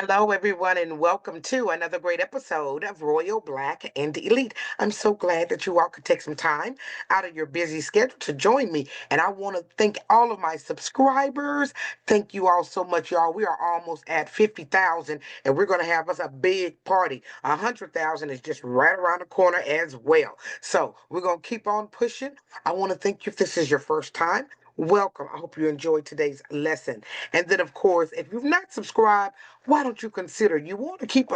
Hello, everyone, and welcome to another great episode of Royal Black and Elite. I'm so glad that you all could take some time out of your busy schedule to join me. And I want to thank all of my subscribers. Thank you all so much, y'all. We are almost at 50,000, and we're going to have us a big party. 100,000 is just right around the corner as well. So we're going to keep on pushing. I want to thank you if this is your first time. Welcome. I hope you enjoyed today's lesson. And then, of course, if you've not subscribed, why don't you consider you want to keep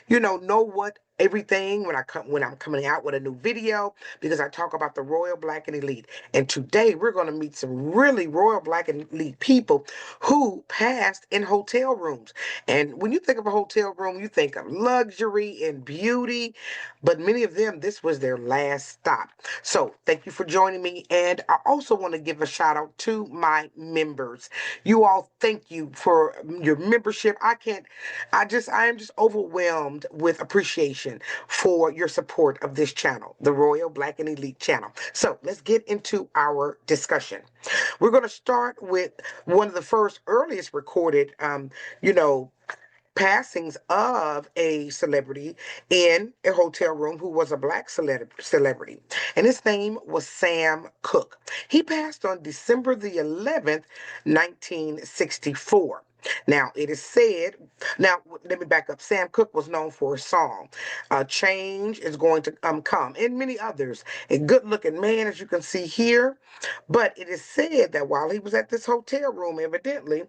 know what everything when I'm coming out with a new video, because I talk about the Royal Black and Elite. And today we're going to meet some really Royal Black and Elite people who passed in hotel rooms. And when you think of a hotel room, you think of luxury and beauty, but many of them, this was their last stop. So thank you for joining me. And I also want to give a shout out to my members. You all, thank you for your membership. I am just overwhelmed with appreciation for your support of this channel, the Royal Black and Elite channel. So let's get into our discussion. We're going to start with one of the first earliest recorded, you know, passings of a celebrity in a hotel room who was a black celebrity. And his name was Sam Cooke. He passed on December the 11th, 1964. Now, it is said, now, let me back up. Sam Cooke was known for a song, Change is Going to Come, and many others. A good looking man, as you can see here. But it is said that while he was at this hotel room, evidently,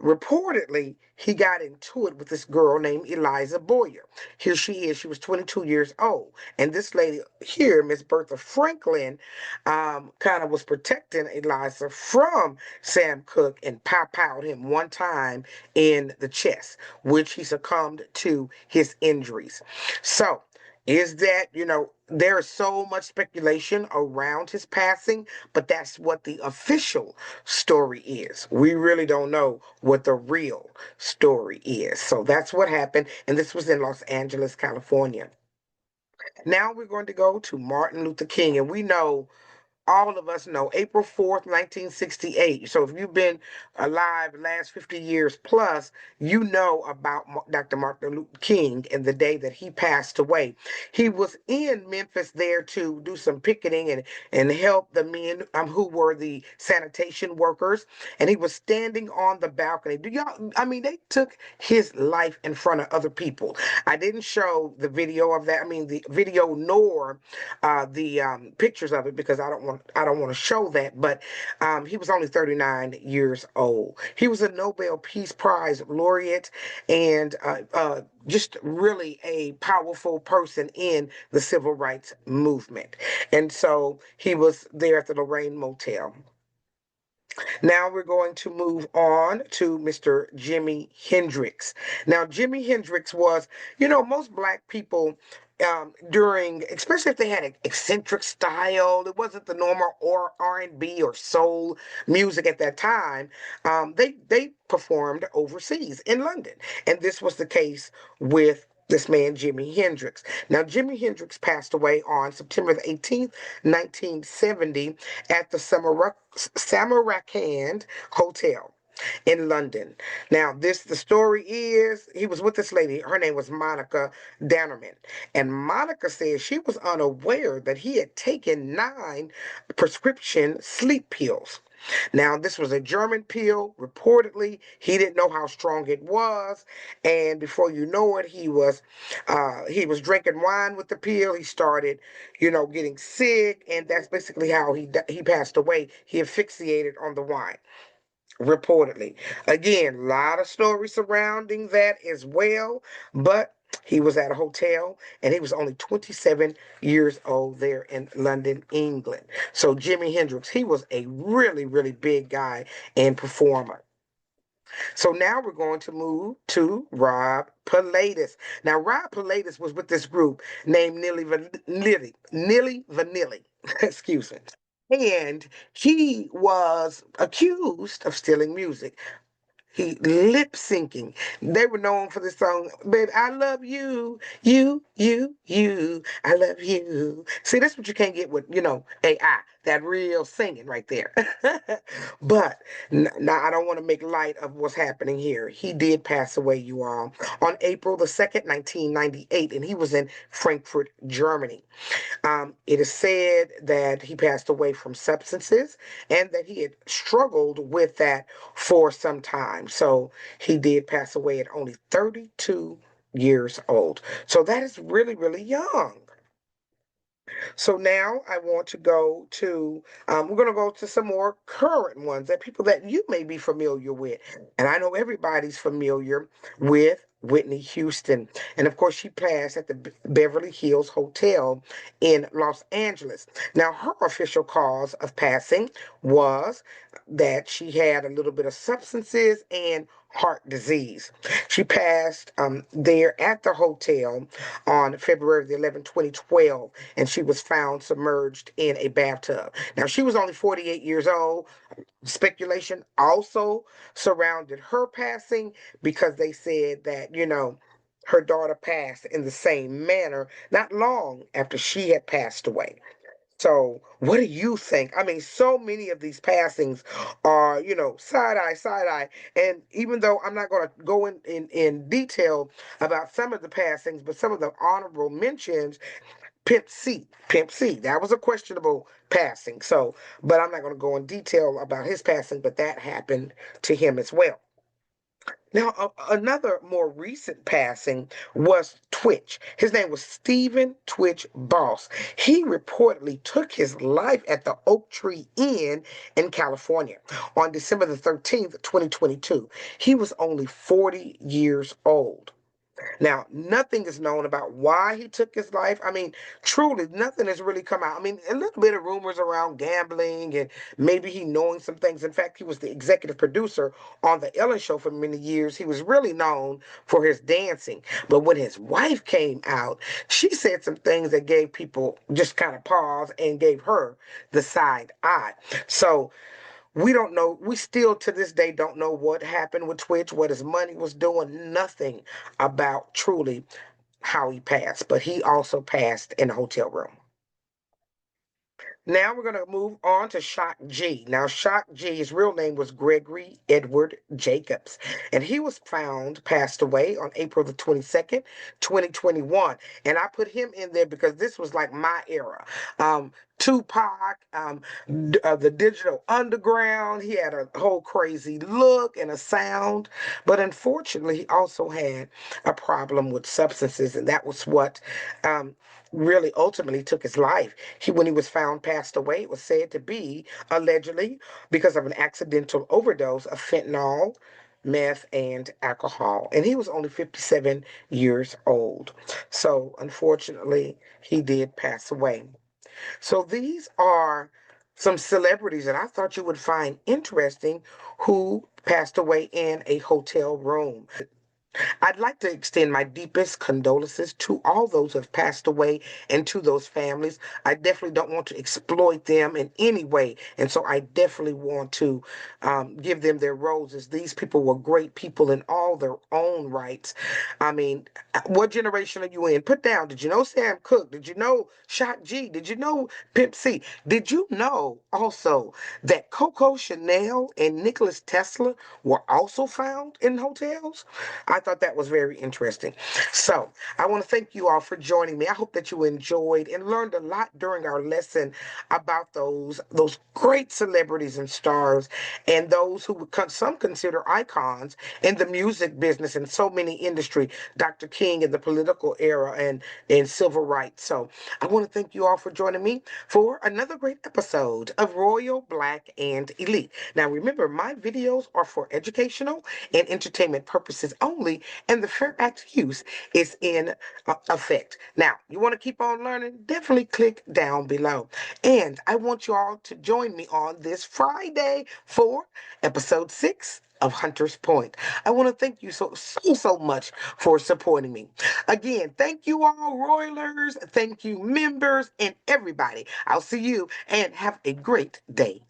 reportedly, he got into it with this girl named Eliza Boyer. Here she is. She was 22 years old. And this lady here, Miss Bertha Franklin, kind of was protecting Eliza from Sam Cooke and pow-powed him one time in the chest, which he succumbed to his injuries. So, is that, there is so much speculation around his passing, but that's what the official story is. We really don't know what the real story is. So that's what happened. And this was in Los Angeles, California. Now we're going to go to Martin Luther King. And we know, all of us know, April 4th, 1968. So if you've been alive the last 50 years plus, you know about Dr. Martin Luther King and the day that he passed away. He was in Memphis there to do some picketing and help the men who were the sanitation workers. And he was standing on the balcony. They took his life in front of other people. I didn't show the video of that. The video nor the pictures of it, because I don't want to show that, but he was only 39 years old. He was a Nobel Peace Prize laureate and just really a powerful person in the civil rights movement. And so he was there at the Lorraine Motel. Now we're going to move on to Mr. Jimi Hendrix. Now, Jimi Hendrix was, most black people during, especially if they had an eccentric style, it wasn't the normal or R&B or soul music at that time. They performed overseas in London, and this was the case with this man, Jimi Hendrix. Now, Jimi Hendrix passed away on September the 18th, 1970, at the Samarkand Hotel in London. Now, the story is he was with this lady. Her name was Monica Dannerman. And Monica says she was unaware that he had taken 9 prescription sleep pills. Now, this was a German pill. Reportedly, he didn't know how strong it was, and before you know it, he was drinking wine with the pill. He started, getting sick, and that's basically how he passed away. He asphyxiated on the wine, reportedly. Again, a lot of stories surrounding that as well, but he was at a hotel and he was only 27 years old there in London, England. So Jimi Hendrix, he was a really, really big guy and performer. So now we're going to move to Rob Pilatus. Now, Rob Pilatus was with this group named Nilly Vanilli. Excuse me. And he was accused of stealing music. He lip syncing. They were known for this song, Baby, I love you, you, I love you. See, that's what you can't get with, AI. that real singing right there. But now I don't want to make light of what's happening here. He did pass away, you all, on April the 2nd, 1998, and he was in Frankfurt, Germany. It is said that he passed away from substances and that he had struggled with that for some time. So he did pass away at only 32 years old. So that is really, really young. So now I want to go to, we're going to go to some more current ones that people that you may be familiar with. And I know everybody's familiar with Whitney Houston. And of course, she passed at the Beverly Hills Hotel in Los Angeles. Now, her official cause of passing was that she had a little bit of substances and heart disease. She passed there at the hotel on February the 11th, 2012, and she was found submerged in a bathtub. Now, she was only 48 years old. Speculation also surrounded her passing because they said that, her daughter passed in the same manner not long after she had passed away. So, what do you think? I mean, so many of these passings are, side eye. And even though I'm not going to go in detail about some of the passings, but some of the honorable mentions, Pimp C, that was a questionable passing. So, but I'm not going to go in detail about his passing, but that happened to him as well. Now, another more recent passing was Twitch. His name was Stephen Twitch Boss. He reportedly took his life at the Oak Tree Inn in California on December the 13th, 2022. He was only 40 years old. Now, nothing is known about why he took his life. I mean, truly, nothing has really come out. I mean, a little bit of rumors around gambling and maybe he knowing some things. In fact, he was the executive producer on The Ellen Show for many years. He was really known for his dancing. But when his wife came out, she said some things that gave people just kind of pause and gave her the side eye. So, we don't know. We still to this day don't know what happened with Twitch, what his money was doing, nothing about truly how he passed. But he also passed in a hotel room. Now we're going to move on to Shock G. Now, Shock G, his real name was Gregory Edward Jacobs, and he was found passed away on April the 22nd, 2021. And I put him in there because this was like my era. Tupac, the Digital Underground. He had a whole crazy look and a sound, but unfortunately, he also had a problem with substances, and that was what really ultimately took his life. When he was found passed away, it was said to be allegedly because of an accidental overdose of fentanyl, meth, and alcohol. And he was only 57 years old. So unfortunately, he did pass away. So these are some celebrities that I thought you would find interesting who passed away in a hotel room. I'd like to extend my deepest condolences to all those who have passed away and to those families. I definitely don't want to exploit them in any way. And so I definitely want to give them their roses. These people were great people in all their own rights. I mean, what generation are you in? Put down, did you know Sam Cooke? Did you know Shock G? Did you know Pimp C? Did you know also that Coco Chanel and Nicholas Tesla were also found in hotels? I thought that was very interesting. So I want to thank you all for joining me. I hope that you enjoyed and learned a lot during our lesson about those great celebrities and stars and those who some consider icons in the music business and so many industry. Dr. King in the political era and in civil rights. So I want to thank you all for joining me for another great episode of Royal Black and Elite. Now remember, my videos are for educational and entertainment purposes only, and the Fair Act use is in effect. Now, you want to keep on learning? Definitely click down below. And I want you all to join me on this Friday for episode 6 of Hunter's Point. I want to thank you so much for supporting me. Again, thank you all, Roilers. Thank you, members, and everybody. I'll see you and have a great day.